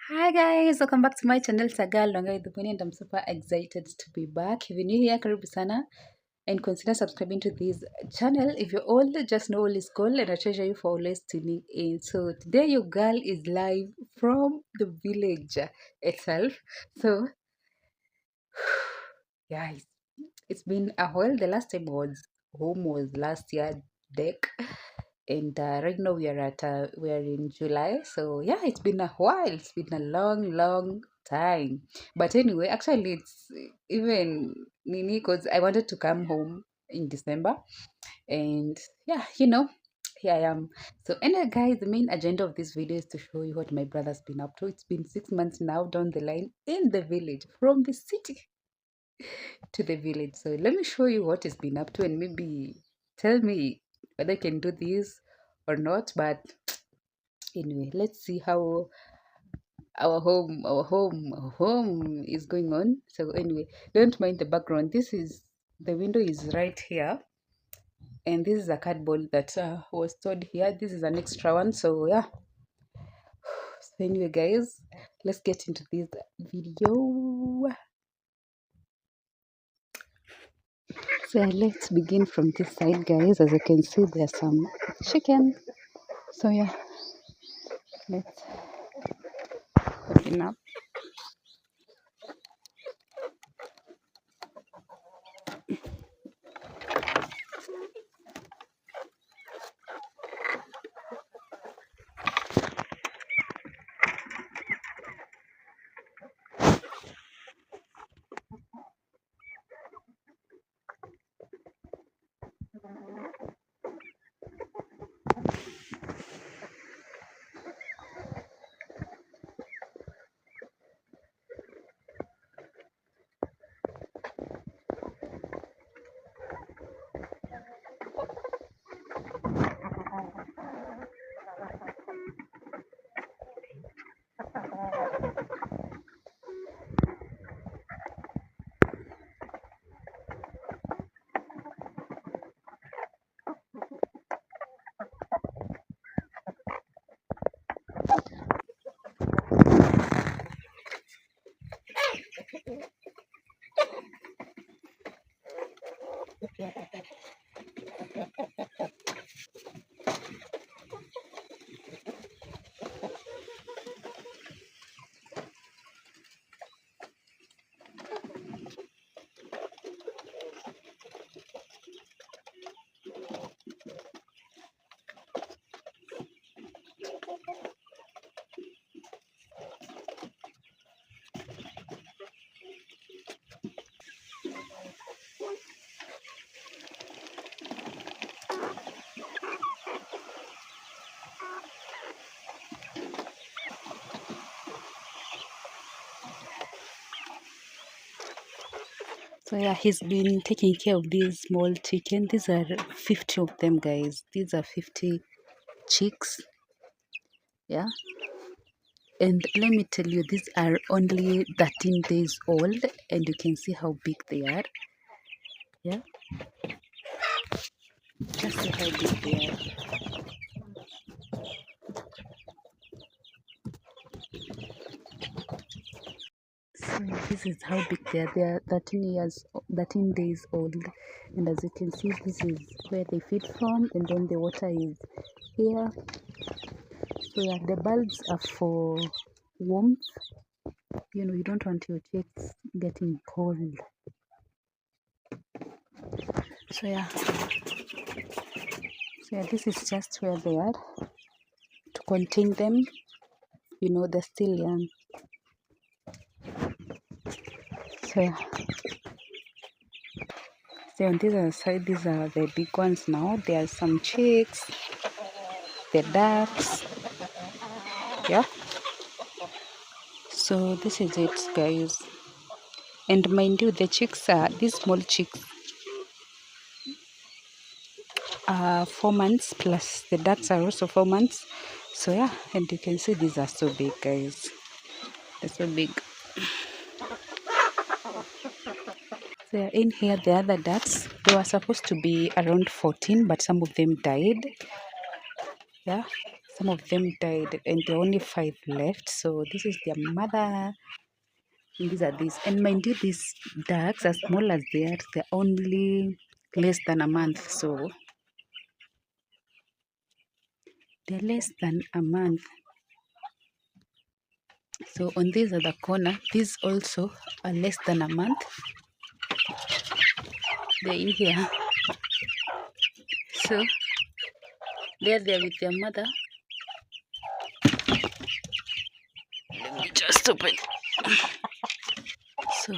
Hi guys, welcome back to my channel Saga Longa with Bunny, and I'm super excited to be back. If you're new here, karibu sana, and consider subscribing to this channel. If you're old, just know all is cool, and I treasure you for always tuning in. So today your girl is live from the village itself. So guys, it's been a while. The last time was home was last year deck, and right now we are in July. So yeah, it's been a while. It's been a long time. But anyway, actually, it's even Nini because I wanted to come home in December, and yeah, here I am. So anyway, guys, the main agenda of this video is to show you what my brother's been up to. It's been 6 months now down the line in the village, from the city to the village. So let me show you what he's been up to, and maybe tell me whether I can do this or not. But anyway, let's see how our home is going on. So anyway, don't mind the background. The window is right here, and this is a cardboard that was stored here. This is an extra one. So yeah. So anyway, guys, let's get into this video. So let's begin from this side, guys. As you can see, there's some chicken. So yeah, let's open up. So yeah, he's been taking care of these small chicken. These are 50 of them, guys. These are 50 chicks. Yeah. And let me tell you, these are only 13 days old, and you can see how big they are. Yeah. Just see how big they are. So this is how big they are. They are 13 days old, and as you can see, this is where they feed from, and then the water is here. So yeah, the bulbs are for warmth. You don't want your chicks getting cold. So yeah, this is just where they are to contain them. They're still young. So yeah. So on this other side, these are the big ones now. There are some chicks, the ducks. Yeah. So this is it, guys. And mind you, the chicks are these small chicks are 4 months, plus the ducks are also 4 months. So yeah, and you can see these are so big, guys. They're so big. So yeah, in here, the other ducks, they were supposed to be around 14, but some of them died. Yeah, some of them died, and there are only 5 left. So this is their mother. And these are these. And mind you, these ducks, as small as they are, they're only less than a month. So they're less than a month. So on this other corner, these also are less than a month. They're in here. So they're there with their mother. Let me just open. So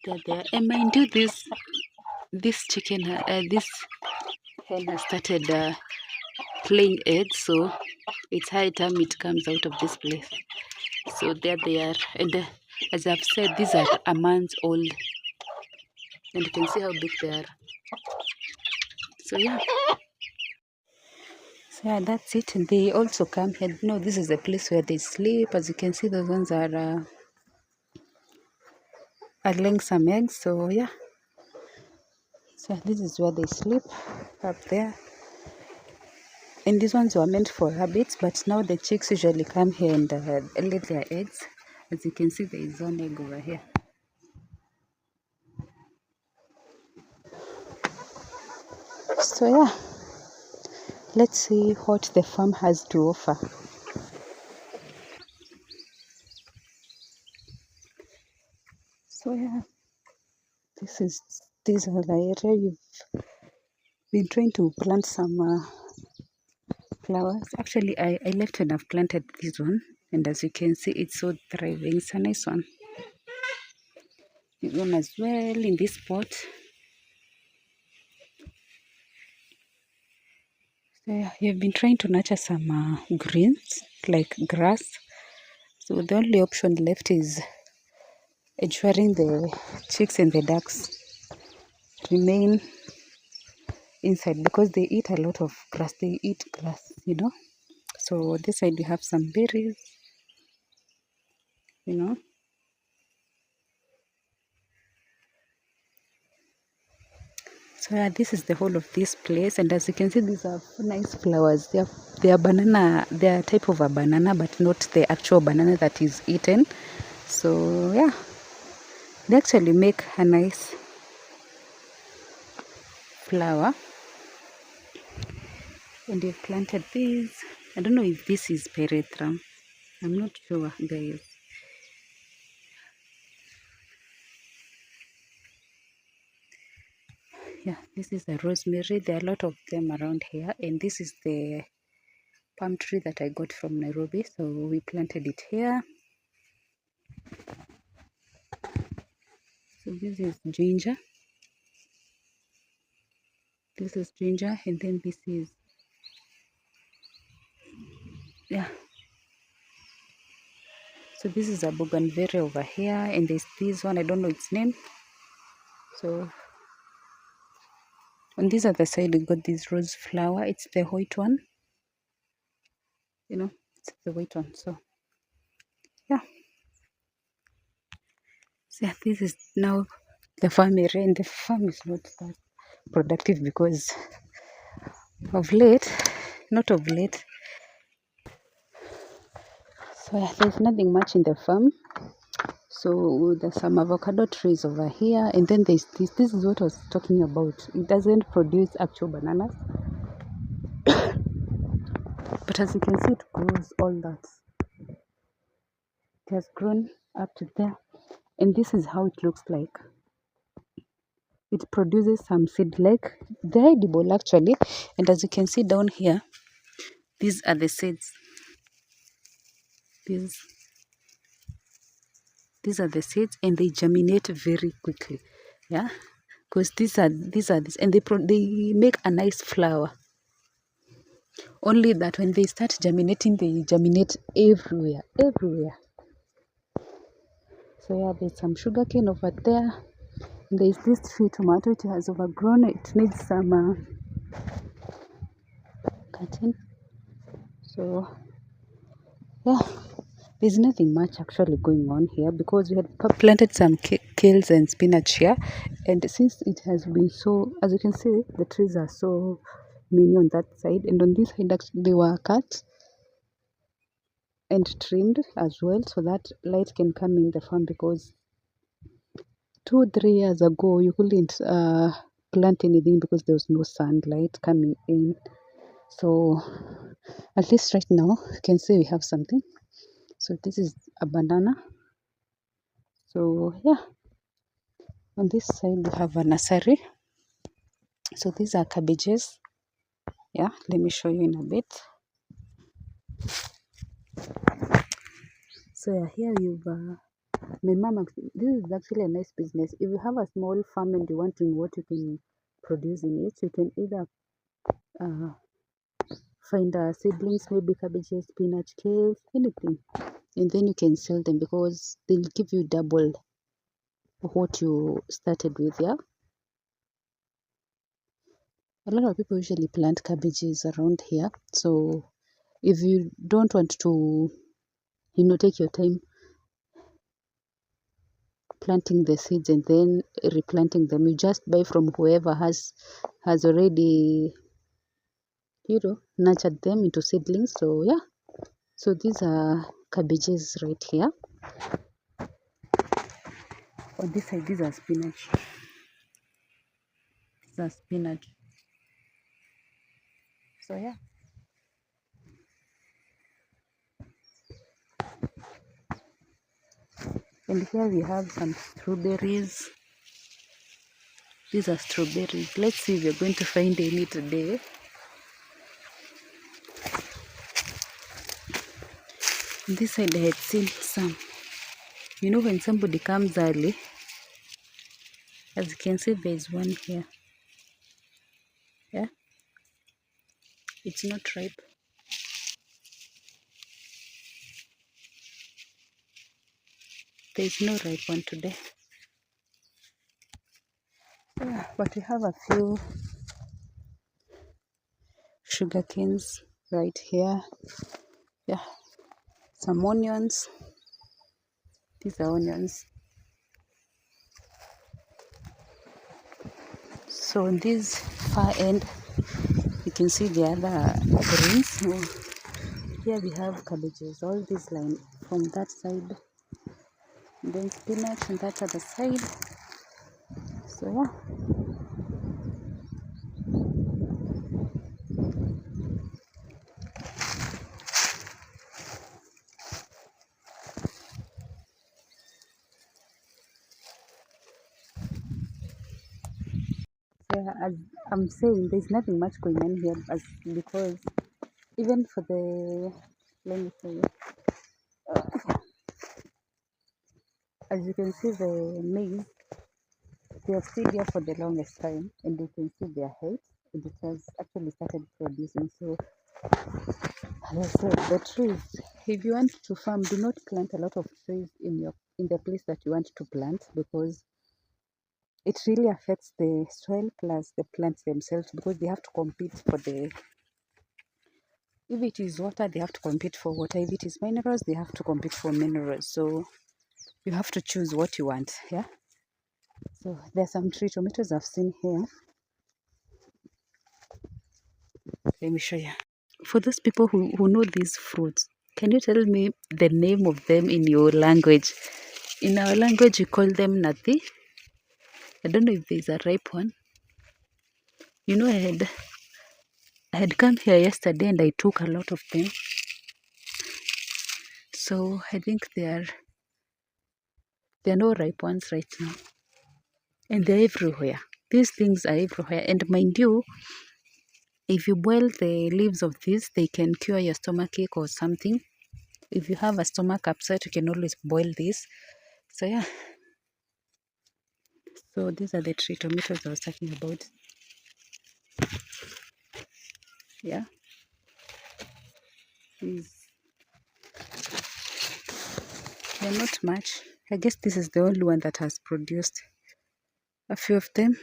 they're there. And mind you, this chicken, this hen has started laying eggs. So it's high time it comes out of this place. So there they are. And as I've said, these are a month old. And you can see how big they are. So yeah. So yeah, that's it. And they also come here. No, this is the place where they sleep. As you can see, those ones are laying some eggs. So yeah. So this is where they sleep, up there. And these ones were meant for rabbits, but now the chicks usually come here and lay their eggs. As you can see, there is one egg over here. So yeah, let's see what the farm has to offer. So yeah, these are the area you've been trying to plant some flowers. Actually, I left and I've planted this one, and as you can see, it's so thriving. It's a nice one. This one as well in this pot. So yeah, you've been trying to nurture some greens like grass. So the only option left is ensuring the chicks and the ducks remain inside because they eat a lot of grass. They eat grass. So this side we have some berries. So yeah, this is the whole of this place, and as you can see, these are nice flowers. They are banana. They are type of a banana, but not the actual banana that is eaten. So yeah, they actually make a nice flower. And they've planted these. I don't know if this is pyrethrum. I'm not sure, guys. Yeah, this is a rosemary. There are a lot of them around here, and this is the palm tree that I got from Nairobi. So we planted it here. So this is ginger. This is ginger, and then this is, yeah. So this is a bougainvillea over here, and there's this one, I don't know its name. So on this other side, we got this rose flower. It's the white one. It's the white one. So yeah. So yeah, this is now the farm area, and the farm is not that productive because not of late. So yeah, there's nothing much in the farm. So there's some avocado trees over here, and then there's this. This is what I was talking about. It doesn't produce actual bananas, but as you can see, it grows all that. It has grown up to there, and this is how it looks like. It produces some seed, like they're edible actually, and as you can see down here, these are the seeds. These are the seeds, and they germinate very quickly. Yeah, because these, and they make a nice flower. Only that when they start germinating, they germinate everywhere. So yeah, there's some sugarcane over there. There's this tree tomato. It has overgrown. It needs some cutting. So yeah, there's nothing much actually going on here because we had planted some kales and spinach here, and since it has been so, as you can see, the trees are so many on that side, and on this side actually they were cut. and trimmed as well, so that light can come in the farm, because 2 3 years ago you couldn't plant anything because there was no sunlight coming in. So at least right now you can see we have something. So this is a banana. So yeah, on this side we have a nursery. So these are cabbages. Yeah, let me show you in a bit. So yeah, here you've my mom, this is actually a nice business. If you have a small farm and you're wondering what you can produce in it, you can either uh, find seedlings, maybe cabbages, spinach, kale, anything, and then you can sell them, because they'll give you double what you started with. Yeah, a lot of people usually plant cabbages around here. So if you don't want to, take your time planting the seeds and then replanting them, you just buy from whoever has already nurtured them into seedlings. So yeah, so these are cabbages right here. On this side, these are spinach. These are spinach. So yeah, and here we have some strawberries. These are strawberries. Let's see if we're going to find any today. On this side I had seen some. When somebody comes early, as you can see, there's one here. Yeah, it's not ripe. There's no ripe one today. Yeah, but we have a few sugar canes right here. Yeah, some onions. These are onions. So on this far end, you can see the other greens. So here we have cabbages, all this line from that side, and then spinach on that other side. So yeah, so yeah, as I'm saying, there's nothing much going on here, because even for the, let me show you. As you can see, the maize, they have stayed here for the longest time, and you can see their height, and it has actually started producing. So as I said, the trees, if you want to farm, do not plant a lot of trees in the place that you want to plant, because it really affects the soil plus the plants themselves, because they have to compete for the, if it is water, they have to compete for water. If it is minerals, they have to compete for minerals. So you have to choose what you want. Yeah, so there's some tree tomatoes I've seen here. Let me show you. For those people who know these fruits, can you tell me the name of them in your language? In our language, we call them nati. I don't know if there's a ripe one. I had come here yesterday and I took a lot of them. So I think there are no ripe ones right now. And they're everywhere. These things are everywhere. And mind you, if you boil the leaves of these, they can cure your stomachache or something. If you have a stomach upset, you can always boil this. So yeah. So these are the tree tomatoes I was talking about. Yeah. These, they're not much. I guess this is the only one that has produced a few of them.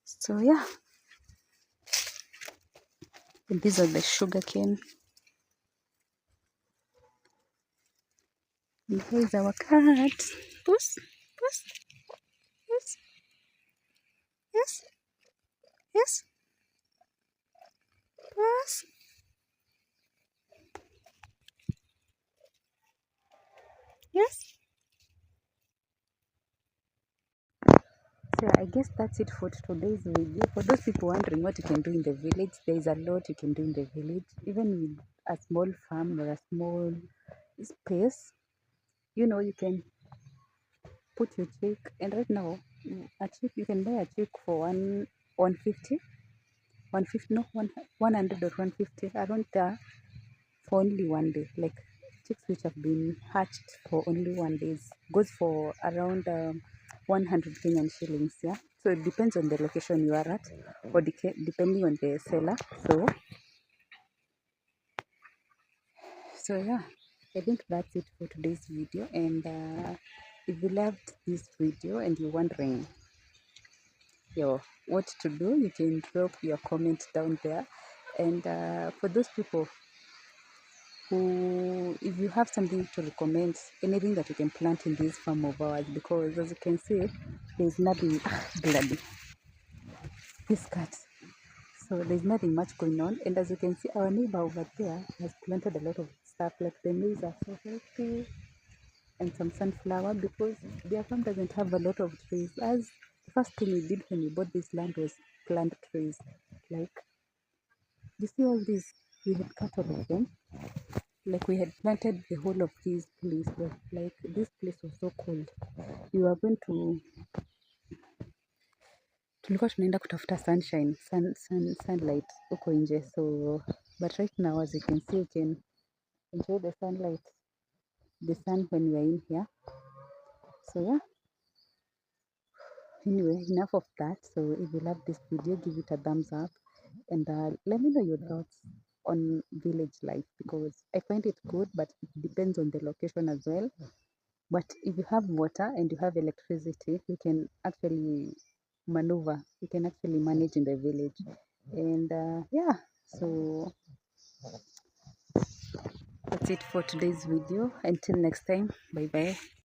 So yeah. And these are the sugar cane. And here's our cat. Puss, puss, yes, yes, yes, puss. So I guess that's it for today's video. For those people wondering what you can do in the village, there is a lot you can do in the village. Even with a small farm or a small space, you can put your chick. And right now, a chick, you can buy a chick for 150, 150, no, 100 or 150 around there for only one day. Like chicks which have been hatched for only one day goes for around 100 Kenyan shillings. Yeah, so it depends on the location you are at, or depending on the seller. So yeah, I think that's it for today's video. And if you loved this video and you're wondering what to do, you can drop your comment down there. And for those people who, if you have something to recommend, anything that you can plant in this farm of ours, because as you can see, there's nothing bloody this cat. So there's nothing much going on. And as you can see, our neighbor over there has planted a lot of stuff, like the maize are so healthy, and some sunflower, because their farm doesn't have a lot of trees. As the first thing we did when we bought this land was plant trees. Like, you see all these, we had cut all of them. Like, we had planted the whole of this place, but like this place was so cold. We were going to, tulikuwa tunaenda kutafuta sunlight huko nje. So but right now, as you can see, you can enjoy the sun when you are in here. So yeah, anyway, enough of that. So if you love this video, give it a thumbs up, and let me know your thoughts on village life, because I find it good, but it depends on the location as well. But if you have water and you have electricity, you can actually maneuver, you can actually manage in the village. And yeah, so that's it for today's video. Until next time, bye bye.